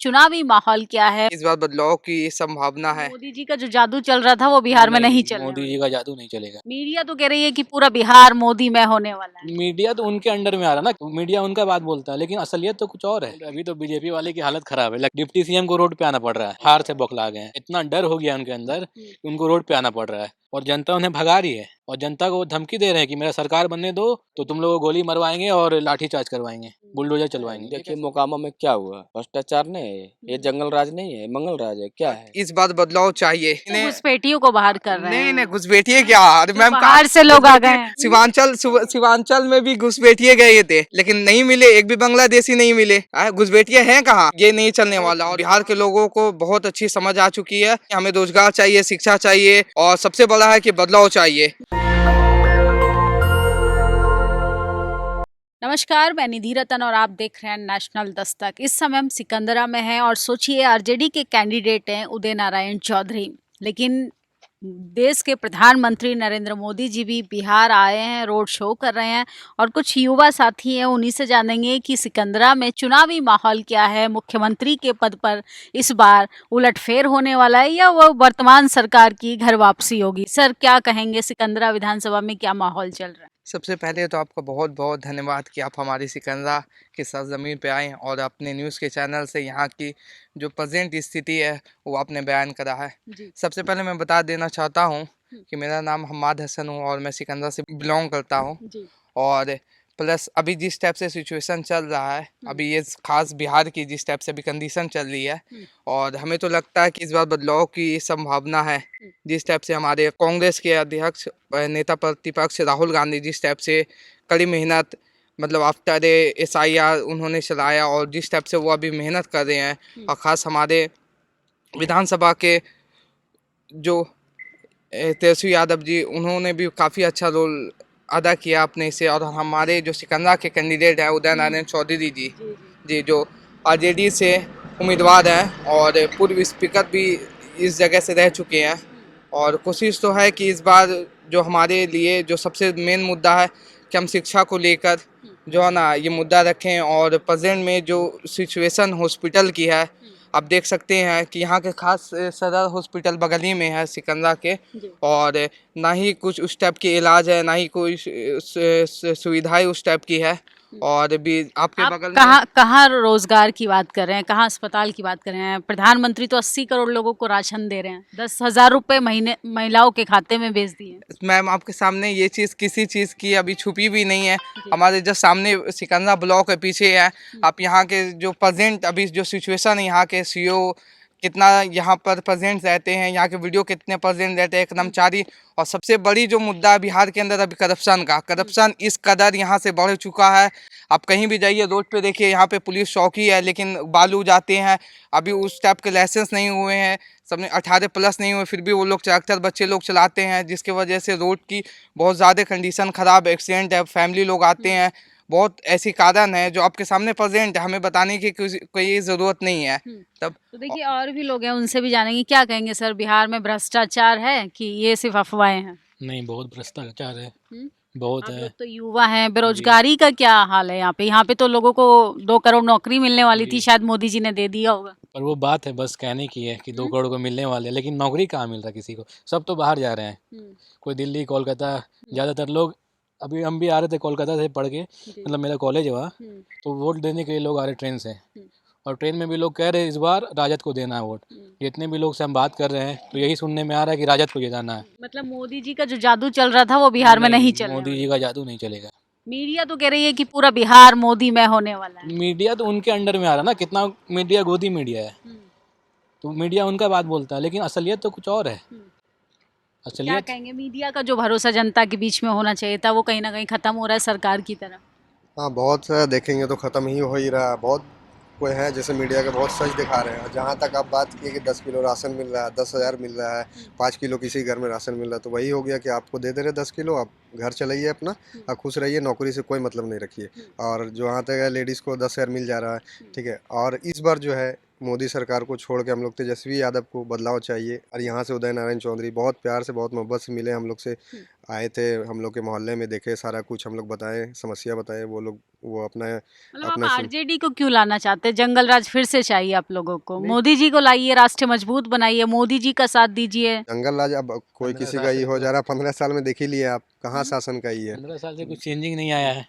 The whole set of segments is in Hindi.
चुनावी माहौल क्या है? इस बार बदलाव की संभावना है। मोदी जी का जो जादू चल रहा था वो बिहार में नहीं चलने मोदी वाला। जी का जादू नहीं चलेगा। मीडिया तो कह रही है कि पूरा बिहार मोदी में होने वाला है। मीडिया तो उनके अंडर में आ रहा ना, मीडिया उनका बात बोलता है, लेकिन असलियत तो कुछ और है। अभी तो बीजेपी वाले की हालत खराब है। डिप्टी सीएम को रोड पे आना पड़ रहा है, हार से बौखला गए हैं। इतना डर हो गया उनके अंदर कि उनको रोड पे आना पड़ रहा है और जनता उन्हें भगा रही है और जनता को वो धमकी दे रहे हैं कि मेरा सरकार बनने दो तो तुम लोगों को गोली मरवाएंगे और लाठीचार्ज करवाएंगे, बुलडोजर चलवाएंगे। देखिए मोकामा में क्या हुआ, भ्रष्टाचार नहीं है, ये जंगल राज नहीं है, मंगल राज है, क्या है? इस बार बदलाव चाहिए। तो घुसपैठियों को बाहर कर रहे हैं। नहीं घुसपैठिए क्या अरे जो मैम, बाहर से लोग आ गए हैं। सीमांचल में भी घुसपैठिए गए थे लेकिन नहीं मिले, एक भी बांग्लादेशी नहीं मिले। घुसपैठिए हैं कहाँ? ये नहीं चलने वाला। और बिहार के लोगों को बहुत अच्छी समझ आ चुकी है। हमें रोजगार चाहिए, शिक्षा चाहिए और सबसे बड़ा है कि बदलाव चाहिए। नमस्कार, मैं निधि रतन और आप देख रहे हैं नेशनल दस्तक। इस समय हम सिकंदरा में हैं और सोचिए आरजेडी के कैंडिडेट हैं उदय नारायण चौधरी, लेकिन देश के प्रधानमंत्री नरेंद्र मोदी जी भी बिहार आए हैं, रोड शो कर रहे हैं और कुछ युवा साथी हैं, उन्हीं से जानेंगे कि सिकंदरा में चुनावी माहौल क्या है, मुख्यमंत्री के पद पर इस बार उलटफेर होने वाला है या वो वर्तमान सरकार की घर वापसी होगी। सर क्या कहेंगे, सिकंदरा विधानसभा में क्या माहौल चल रहा है? सबसे पहले तो आपका बहुत बहुत धन्यवाद कि आप हमारी सिकंदरा की सरजमीन पे आए और अपने न्यूज़ के चैनल से यहाँ की जो प्रेजेंट स्थिति है वो आपने बयान करा है। सबसे पहले मैं बता देना चाहता हूँ कि मेरा नाम हम्माद हसन हूँ और मैं सिकंदरा से बिलोंग करता हूँ। और प्लस अभी जिस टाइप से सिचुएशन चल रहा है, अभी ये खास बिहार की जिस टाइप से अभी कंडीशन चल रही है, और हमें तो लगता है कि इस बार बदलाव की संभावना है। जिस टाइप से हमारे कांग्रेस के अध्यक्ष नेता प्रतिपक्ष राहुल गांधी जिस टाइप से कड़ी मेहनत मतलब आफ्टर SIR उन्होंने चलाया और जिस टाइप से वो अभी मेहनत कर रहे हैं, और ख़ास हमारे विधानसभा के जो तेजस्वी यादव जी, उन्होंने भी काफ़ी अच्छा रोल अदा किया अपने से। और हमारे जो सिकंदरा के कैंडिडेट हैं उदय नारायण चौधरी जी जो आरजेडी से उम्मीदवार हैं और पूर्व स्पीकर भी इस जगह से रह चुके हैं। और कोशिश तो है कि इस बार जो हमारे लिए जो सबसे मेन मुद्दा है कि हम शिक्षा को लेकर जो है ना ये मुद्दा रखें। और प्रेजेंट में जो सिचुएशन हॉस्पिटल की है, आप देख सकते हैं कि यहाँ के खास सदर हॉस्पिटल बगल ही में है सिकंदरा के, और ना ही कुछ उस टाइप के इलाज है, ना ही कोई सुविधाएं उस टाइप की है। और भी आपके बगल में कहाँ रोजगार की बात कर रहे हैं, कहाँ अस्पताल की बात कर रहे हैं? प्रधानमंत्री तो 80 करोड़ लोगों को राशन दे रहे हैं, 10,000 रुपए महीने महिलाओं के खाते में भेज दिए। मैम आपके सामने ये चीज़ किसी चीज़ की अभी छुपी भी नहीं है, हमारे जस्ट सामने सिकंदरा ब्लॉक के पीछे है। आप यहाँ के जो प्रेजेंट अभी जो सिचुएशन है, यहाँ के CEO कितना यहाँ पर प्रेजेंट रहते हैं, यहाँ के वीडियो कितने प्रेजेंट रहते हैं, कर्मचारी। और सबसे बड़ी जो मुद्दा है बिहार के अंदर अभी करप्शन इस कदर यहाँ से बढ़ चुका है। आप कहीं भी जाइए रोड पे देखिए, यहाँ पे पुलिस चौकी है लेकिन बालू जाते हैं, अभी उस टाइप के लाइसेंस नहीं हुए हैं, सबने 18+ नहीं हुए, फिर भी वो लोग ट्रैक्टर बच्चे लोग चलाते हैं, जिसकी वजह से रोड की बहुत ज़्यादा कंडीशन ख़राब, एक्सीडेंट है, फैमिली लोग आते हैं। बहुत ऐसी कारण है जो आपके सामने प्रेजेंट है, हमें बताने की कोई ज़रूरत नहीं है। तब तो देखिए और भी लोग हैं, उनसे भी जानेंगे। क्या कहेंगे सर, बिहार में भ्रष्टाचार है कि ये सिर्फ अफवाहें हैं? नहीं, बहुत भ्रष्टाचार है, बहुत आप है। लोग तो युवा हैं, बेरोजगारी का क्या हाल है यहाँ पे? यहाँ पे तो लोगों को 2 करोड़ नौकरी मिलने वाली थी, शायद मोदी जी ने दे दिया होगा। पर वो बात है बस कहने की है कि 2 करोड़ को मिलने वाले, लेकिन नौकरी कहाँ मिल रहा किसी को, सब तो बाहर जा रहे हैं। कोई दिल्ली कोलकाता, ज़्यादातर लोग। अभी हम भी आ रहे थे कोलकाता से पढ़ के, मतलब मेरा कॉलेज है वहाँ, तो वोट देने के लिए लोग आ रहे ट्रेन से, और ट्रेन में भी लोग कह रहे हैं इस बार राजद को देना है वोट। जितने भी लोग से हम बात कर रहे हैं तो यही सुनने में आ रहा है कि राजद को जिताना है। मतलब मोदी जी का जो जादू चल रहा था वो बिहार में नहीं चल मोदी जी का जादू नहीं चलेगा। मीडिया तो कह रही है कि पूरा बिहार मोदी में होने वाला है। मीडिया तो उनके अंडर में आ रहा ना, कितना मीडिया गोदी मीडिया है, तो मीडिया उनका बात बोलता है, लेकिन असलियत तो कुछ और है। क्या असलियत कहेंगे, मीडिया का जो भरोसा जनता के बीच में होना चाहिए था वो कहीं ना कहीं खत्म हो रहा है सरकार की तरफ? हाँ, बहुत सा देखेंगे तो ख़त्म ही हो ही रहा है। बहुत कोई है जैसे मीडिया के बहुत सच दिखा रहे हैं। और जहाँ तक आप बात किए कि 10 किलो राशन मिल रहा है, 10,000 मिल रहा है, 5 किलो किसी घर में राशन मिल रहा है, तो वही हो गया कि आपको दे दे रहे 10 किलो, आप घर चलाइए अपना और खुश रहिए, नौकरी से कोई मतलब नहीं रखिए। और जो यहाँ तक है लेडीज़ को 10,000 मिल जा रहा है, ठीक है। और इस बार जो है मोदी सरकार को छोड़ के हम लोग तेजस्वी यादव को बदलाव चाहिए। और यहाँ से उदय नारायण चौधरी बहुत प्यार से बहुत मोहब्बत से मिले हम लोग से, आए थे हम लोग के मोहल्ले में, देखे सारा कुछ, हम लोग बताए, समस्या बताए, वो लोग वो अपना मतलब आप अपना आरजेडी को क्यों लाना चाहते हैं? जंगल राज फिर से चाहिए आप लोगों को? मोदी जी को लाइए, राष्ट्र मजबूत बनाइए, मोदी जी का साथ दीजिए। जंगल राज अब कोई 15 किसी साल का से ही हो जा रहा, 15 साल में देख ही लिया आप, कहाँ शासन का ही है। 15 साल से कुछ चेंजिंग नहीं आया है।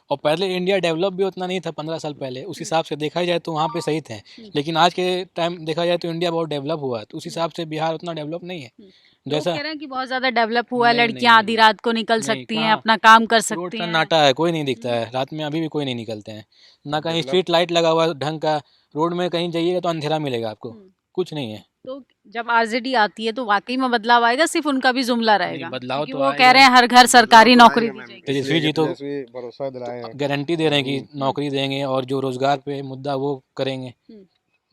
और पहले इंडिया डेवलप भी उतना नहीं था 15 साल पहले, उस हिसाब से देखा जाए तो वहाँ पे सही थे। लेकिन आज के टाइम देखा जाए तो इंडिया बहुत डेवलप हुआ है, तो उस हिसाब से बिहार उतना डेवलप नहीं है। लोग जैसा कह रहे हैं कि बहुत ज्यादा डेवलप हुआ है, नहीं, लड़कियां नहीं, आधी रात को निकल नहीं, सकती हैं, कहाँ? अपना काम कर रोड सकती हैं। सन्नाटा है, कोई नहीं दिखता है रात में, अभी भी कोई नहीं निकलते हैं। ना कहीं स्ट्रीट लाइट लगा हुआ है ढंग का, रोड में कहीं जाइएगा तो अंधेरा मिलेगा आपको, कुछ नहीं है। तो जब आरजेडी आती है तो वाकई में बदलाव आएगा, सिर्फ उनका भी जुमला रहेगा? बदलाव क्योंकि तो वो आएगा। कह रहे हैं हर घर सरकारी नौकरी दी जाएगी। तेजस्वी जी तो तेजस्वी भरोसा दिलाए हैं। गारंटी दे रहे हैं कि नौकरी देंगे और जो रोजगार पे मुद्दा वो करेंगे,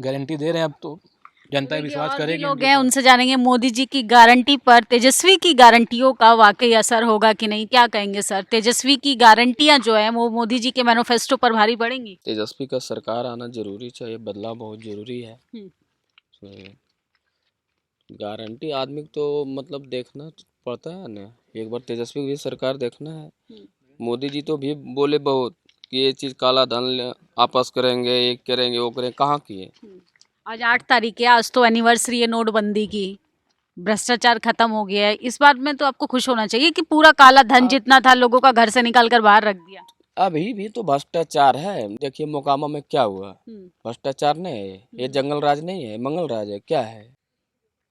गारंटी दे रहे हैं। अब तो जनता देखिए, विश्वास और भी करेगी लोग उनके हैं, ऊपर। उनसे जानेंगे मोदी जी की गारंटी पर तेजस्वी की गारंटियों का वाकई असर होगा कि नहीं। क्या कहेंगे सर, तेजस्वी की गारंटियां जो है वो मोदी जी के मैनिफेस्टो पर भारी पड़ेंगी? तेजस्वी का सरकार आना जरूरी चाहिए, बदलाव बहुत जरूरी है। गारंटी आदमी को तो मतलब देखना पड़ता है ना, एक बार तेजस्वी की सरकार देखना है। मोदी जी तो भी बोले बहुत कि ये चीज़ काला धन आपस करेंगे, ये करेंगे, वो करेंगे, कहाँ किए? आज 8 तारीख है, आज तो एनिवर्सरी है नोटबंदी की, भ्रष्टाचार खत्म हो गया है। इस बात में तो आपको खुश होना चाहिए कि पूरा काला धन जितना था लोगों का घर से निकाल कर बाहर रख दिया। अभी भी तो भ्रष्टाचार है। देखिए मोकामा में क्या हुआ, भ्रष्टाचार नहीं है ये, जंगल राज नहीं है, मंगल राज है, क्या है?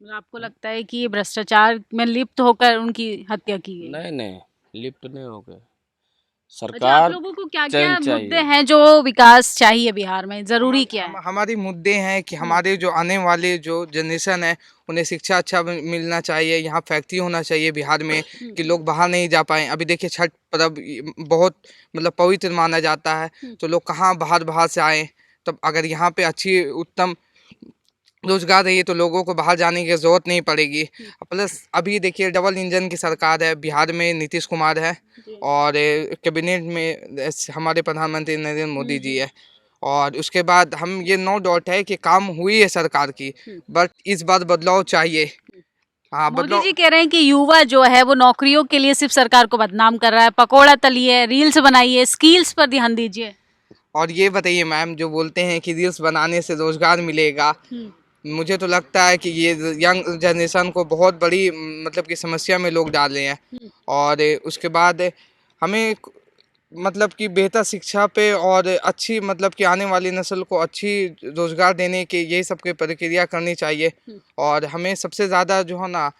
मतलब आपको लगता है कि ये भ्रष्टाचार में लिप्त होकर उनकी हत्या की गई? नहीं नहीं, लिप्त नहीं हो गए। अच्छा, आप सरकार लोगों को क्या क्या चेंज चाहिए। मुद्दे हैं जो विकास चाहिए बिहार में, जरूरी क्या है? हमारी मुद्दे हैं कि हमारे जो आने वाले जो जनरेशन है उन्हें शिक्षा अच्छा मिलना चाहिए। यहाँ फैक्ट्री होना चाहिए बिहार में कि लोग बाहर नहीं जा पाएँ। अभी देखिए छठ पर्व बहुत मतलब पवित्र माना जाता है, तो लोग कहाँ बाहर बाहर से आएँ। तब अगर यहाँ पे अच्छी उत्तम रोजगार रही तो लोगों को बाहर जाने की ज़रूरत नहीं पड़ेगी। प्लस अभी देखिए डबल इंजन की सरकार है बिहार में, नीतीश कुमार है और कैबिनेट में हमारे प्रधानमंत्री नरेंद्र मोदी जी है। और उसके बाद हम ये नो डाउट है कि काम हुई है सरकार की, बट इस बार बदलाव चाहिए। हाँ, मोदी बदलाव। जी कह रहे हैं कि युवा जो है वो नौकरियों के लिए सिर्फ सरकार को बदनाम कर रहा है, पकोड़ा तलिए, रील्स बनाइए, स्किल्स पर ध्यान दीजिए। और ये बताइए मैम, जो बोलते हैं कि रील्स बनाने से रोजगार मिलेगा, मुझे तो लगता है कि ये यंग जनरेशन को बहुत बड़ी मतलब कि समस्या में लोग डाल रहे हैं। और उसके बाद हमें मतलब कि बेहतर शिक्षा पे और अच्छी मतलब कि आने वाली नस्ल को अच्छी रोजगार देने के यही सब की प्रक्रिया करनी चाहिए। और हमें सबसे ज़्यादा जो है ना,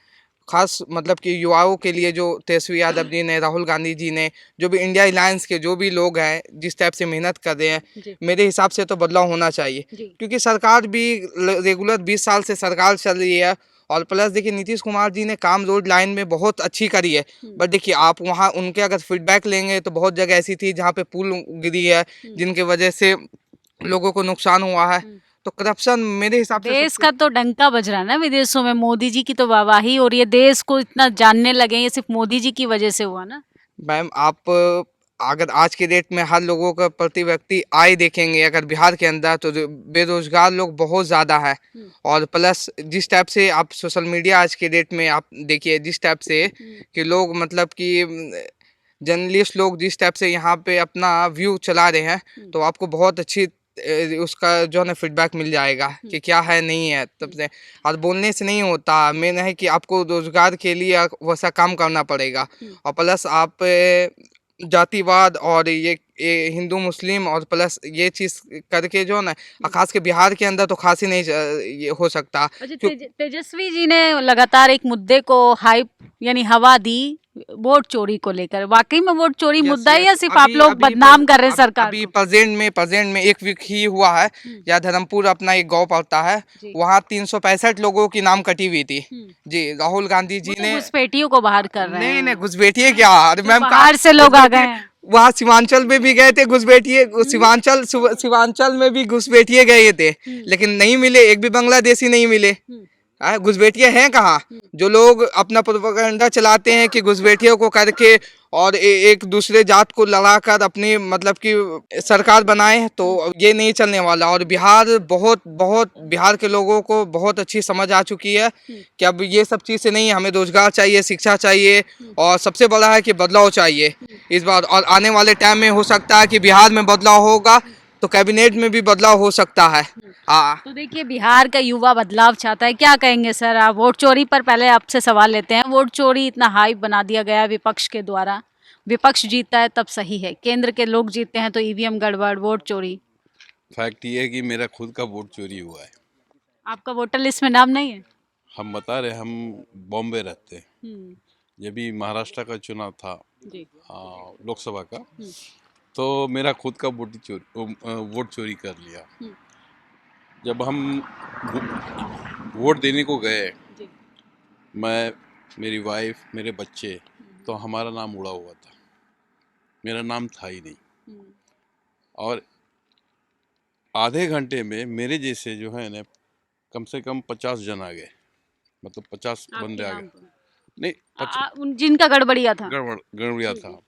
खास मतलब कि युवाओं के लिए जो तेजस्वी यादव जी ने, राहुल गांधी जी ने, जो भी इंडिया अलायंस के जो भी लोग हैं जिस टाइप से मेहनत कर रहे हैं, मेरे हिसाब से तो बदलाव होना चाहिए। क्योंकि सरकार भी रेगुलर 20 साल से सरकार चल रही है। और प्लस देखिए नीतीश कुमार जी ने काम रोड लाइन में बहुत अच्छी करी है, बट देखिए आप वहाँ उनके अगर फीडबैक लेंगे तो बहुत जगह ऐसी थी जहाँ पे पुल गिरी है, जिनके वजह से लोगों को नुकसान हुआ है। तो करप्शन मेरे हिसाब से देश का तो डंका बज रहा है ना विदेशों में, मोदी जी की तो वाहवाही हो रही है, देश को इतना जानने लगे, ये सिर्फ मोदी जी की वजह से हुआ ना। मैम आप अगर आज के डेट में हर लोगों का प्रति व्यक्ति आय देखेंगे अगर बिहार के अंदर, तो बेरोजगार लोग बहुत ज़्यादा है। और प्लस जिस टाइप से आप सोशल मीडिया आज के डेट में आप देखिए, जिस टाइप से कि लोग मतलब कि जर्नलिस्ट लोग जिस टाइप से यहाँ पे अपना व्यू चला रहे हैं, तो आपको बहुत अच्छी उसका जो है ना फीडबैक मिल जाएगा कि क्या है नहीं है। तब से और बोलने से नहीं होता, मेन है कि आपको रोजगार के लिए वैसा काम करना पड़ेगा। और प्लस आप जातिवाद और ये हिंदू मुस्लिम और प्लस ये चीज़ करके जो ना, खास के बिहार के अंदर तो खास ही नहीं ये हो सकता। अच्छा, तेजस्वी जी ने लगातार एक मुद्दे को हाइप यानी हवा दी, वोट चोरी को लेकर। वाकई में वोट चोरी मुद्दा है या सिर्फ आप लोग बदनाम कर रहे हैं सरकार अभी को? प्रेजेंट में एक वीक ही हुआ है, या धर्मपुर अपना एक गांव पड़ता है, वहाँ 365 लोगों की नाम कटी हुई थी जी। राहुल गांधी जी ने घुसपैठियों को बाहर कर रहे हैं। नहीं घुसपैठिए क्या, अरे मैम बाहर से लोग आ गए हैं। वहाँ सीमांचल में भी गए थे घुसपैठिए, सीमांचल में भी घुसपैठिए गए थे, लेकिन नहीं मिले, एक भी बांग्लादेशी नहीं मिले। घुसपैठिए हैं कहाँ? जो लोग अपना प्रोपेगेंडा चलाते हैं कि घुसपैठियों को करके और एक दूसरे जात को लड़ाकर अपनी मतलब कि सरकार बनाए, तो ये नहीं चलने वाला। और बिहार बिहार के लोगों को बहुत अच्छी समझ आ चुकी है कि अब ये सब चीज़ से नहीं, हमें रोजगार चाहिए, शिक्षा चाहिए, और सबसे बड़ा है कि बदलाव चाहिए इस बार। और आने वाले टाइम में हो सकता है कि बिहार में बदलाव होगा तो कैबिनेट में भी बदलाव हो सकता है। तो देखिए, बिहार का युवा बदलाव चाहता है, क्या कहेंगे सर आप? वोट चोरी पर पहले आपसे सवाल लेते हैं। वोट चोरी इतना हाइप बना दिया गया विपक्ष के द्वारा, विपक्ष जीतता है तब सही है, केंद्र के लोग जीतते हैं तो ईवीएम गड़बड़, वोट चोरी। फैक्ट ये है कि मेरा खुद का वोट चोरी हुआ है। आपका वोटर लिस्ट में नाम नहीं है? हम बता रहे, हम बॉम्बे रहते हैं। जब भी महाराष्ट्र का चुनाव था जी। लोकसभा का, तो मेरा खुद का वोट चोरी कर लिया। जब हम वोट देने को गए, मैं, मेरी वाइफ, मेरे बच्चे, तो हमारा नाम उड़ा हुआ था, मेरा नाम था ही नहीं। और आधे घंटे में मेरे जैसे जो है ना, कम से कम 50 जन आ गए, मतलब 50 बंदे आ गए। नहीं, जिनका गड़बड़िया था, गड़बड़िया था।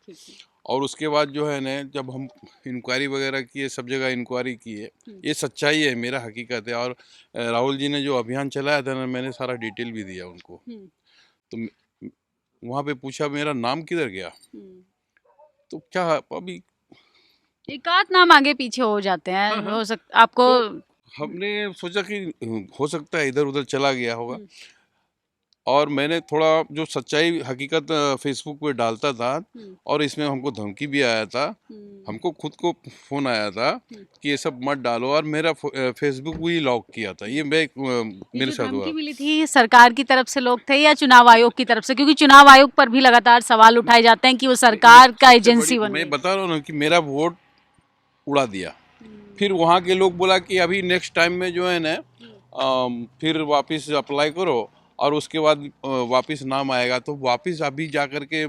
और उसके बाद जो है ना, जब हम इंक्वायरी वगैरह किए, सब जगह इंक्वायरी किए, ये सच्चाई है, मेरा हकीकत है। और राहुल जी ने जो अभियान चलाया था ना, मैंने सारा डिटेल भी दिया उनको। तो वहाँ पे पूछा मेरा नाम किधर गया, तो क्या अभी एक आध नाम आगे पीछे हो जाते हैं। हो सकता आपको, हमने सोचा कि हो सकता है इधर उधर चला गया होगा। और मैंने थोड़ा जो सच्चाई हकीकत फेसबुक पे डालता था, और इसमें हमको धमकी भी आया था, हमको खुद को फ़ोन आया था कि ये सब मत डालो, और मेरा फेसबुक भी लॉक किया था। ये मेरे साथ हुआ। धमकी मिली थी सरकार की तरफ से लोग थे या चुनाव आयोग की तरफ से? क्योंकि चुनाव आयोग पर भी लगातार सवाल उठाए जाते हैं कि वो सरकार का एजेंसी बन मैं गई। बता रहा हूँ ना कि मेरा वोट उड़ा दिया। फिर वहाँ के लोग बोला कि अभी नेक्स्ट टाइम में जो है ना, फिर वापस अप्लाई करो, और उसके बाद वापस नाम आएगा। तो वापस अभी जा कर के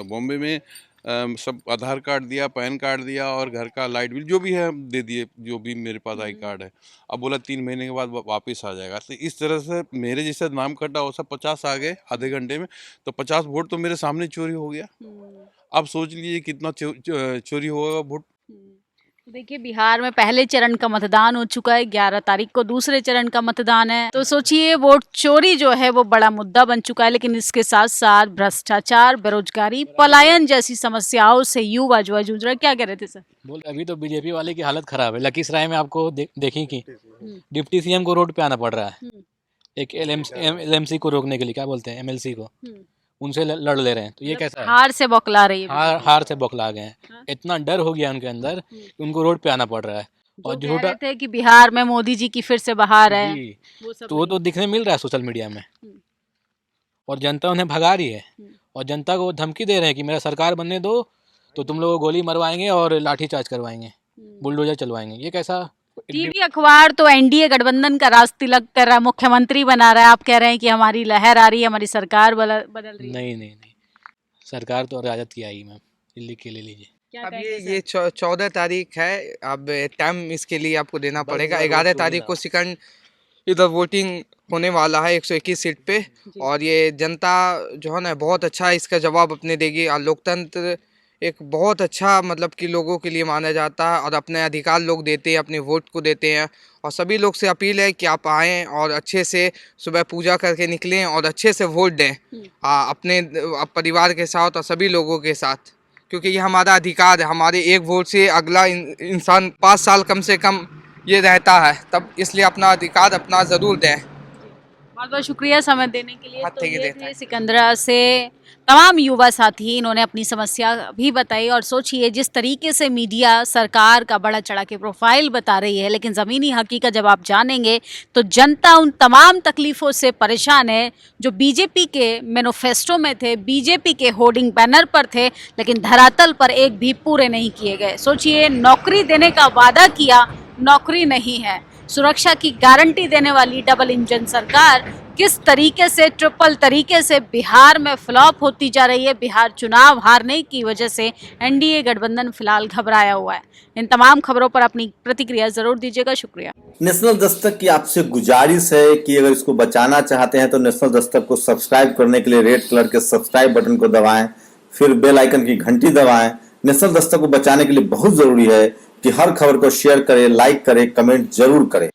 बॉम्बे में सब आधार कार्ड दिया, पैन कार्ड दिया, और घर का लाइट बिल जो भी है दे दिए, जो भी मेरे पास आई कार्ड है। अब बोला 3 महीने के बाद वापस आ जाएगा। तो इस तरह से मेरे जैसे नाम कटा वो सब 50 आ गए आधे घंटे में, तो 50 वोट तो मेरे सामने चोरी हो गया। अब सोच लीजिए कितना चोरी होगा वोट। देखिए, बिहार में पहले चरण का मतदान हो चुका है, 11 तारीख को दूसरे चरण का मतदान है। तो सोचिए, वोट चोरी जो है वो बड़ा मुद्दा बन चुका है, लेकिन इसके साथ साथ भ्रष्टाचार, बेरोजगारी, पलायन जैसी समस्याओं से युवा जो है जूझ रहा है। क्या कह रहे थे सर? बोल, अभी तो बीजेपी वाले की हालत खराब है। लखीसराय में आपको देखी कि डिप्टी सीएम को रोड पे आना पड़ रहा है, एक एलएमसी को रोकने के लिए, क्या बोलते हैं, एमएलसी को, उनसे लड़ ले रहे हैं। तो ये कैसा है? हार से बौखला रही है, हार से बौखला गए हैं। इतना डर हो गया उनके अंदर कि उनको रोड पे आना पड़ रहा है। और जो कह रहे थे कि बिहार में मोदी जी की फिर से बहार है, जी, तो वो तो दिखने मिल रहा है सोशल मीडिया में, और जनता उन्हें भगा रही है। और जनता को धमकी दे रहे हैं कि मेरा सरकार बनने दो तो तुम लोगों को गोली मरवाएंगे और लाठीचार्ज करवाएंगे, बुलडोजर चलवाएंगे। ये कैसा? टीवी अखबार तो एनडीए गठबंधन का राज तिलक कर रहा है, मुख्यमंत्री बना रहा है। आप कह रहे हैं कि हमारी लहर आ रही है, हमारी सरकार बदल रही है। नहीं, सरकार तो राजद की आई मैम, लिख के ले लीजिए। अब ये 14 तारीख है। अब टाइम इसके लिए आपको देना पड़ेगा। 11 तारीख को सेकंड इधर वोटिंग होने वाला है 121 सीट पे, और ये जनता जो है ना बहुत अच्छा इसका जवाब अपने देगी। और लोकतंत्र एक बहुत अच्छा मतलब कि लोगों के लिए माना जाता है, और अपने अधिकार लोग देते हैं, अपने वोट को देते हैं। और सभी लोग से अपील है कि आप आएँ और अच्छे से सुबह पूजा करके निकलें और अच्छे से वोट दें, अपने परिवार के साथ और सभी लोगों के साथ, क्योंकि ये हमारा अधिकार है। हमारे एक वोट से अगला इंसान 5 साल कम से कम ये रहता है, तब इसलिए अपना अधिकार अपना ज़रूर दें। बहुत बहुत शुक्रिया समय देने के लिए। हाँ, तो ठीक है, ये देता थे सिकंदरा से तमाम युवा साथी, इन्होंने अपनी समस्या भी बताई। और सोचिए, जिस तरीके से मीडिया सरकार का बड़ा चढ़ा के प्रोफाइल बता रही है, लेकिन ज़मीनी हकीकत जब आप जानेंगे तो जनता उन तमाम तकलीफ़ों से परेशान है जो बीजेपी के मैनिफेस्टो में थे, बीजेपी के होर्डिंग बैनर पर थे, लेकिन धरातल पर एक भी पूरे नहीं किए गए। सोचिए, नौकरी देने का वादा किया, नौकरी नहीं है। सुरक्षा की गारंटी देने वाली डबल इंजन सरकार किस तरीके से, ट्रिपल तरीके से बिहार में फ्लॉप होती जा रही है। बिहार चुनाव हारने की वजह से एनडीए गठबंधन फिलहाल घबराया हुआ है। इन तमाम खबरों पर अपनी प्रतिक्रिया जरूर दीजिएगा। शुक्रिया। नेशनल दस्तक की आपसे गुजारिश है कि अगर इसको बचाना चाहते हैं तो नेशनल दस्तक को सब्सक्राइब करने के लिए रेड कलर के सब्सक्राइब बटन को दबाएं, फिर बेल आइकन की घंटी दबाएं। नेशनल दस्तक को बचाने के लिए बहुत जरूरी है कि हर खबर को शेयर करें, लाइक करें, कमेंट जरूर करें।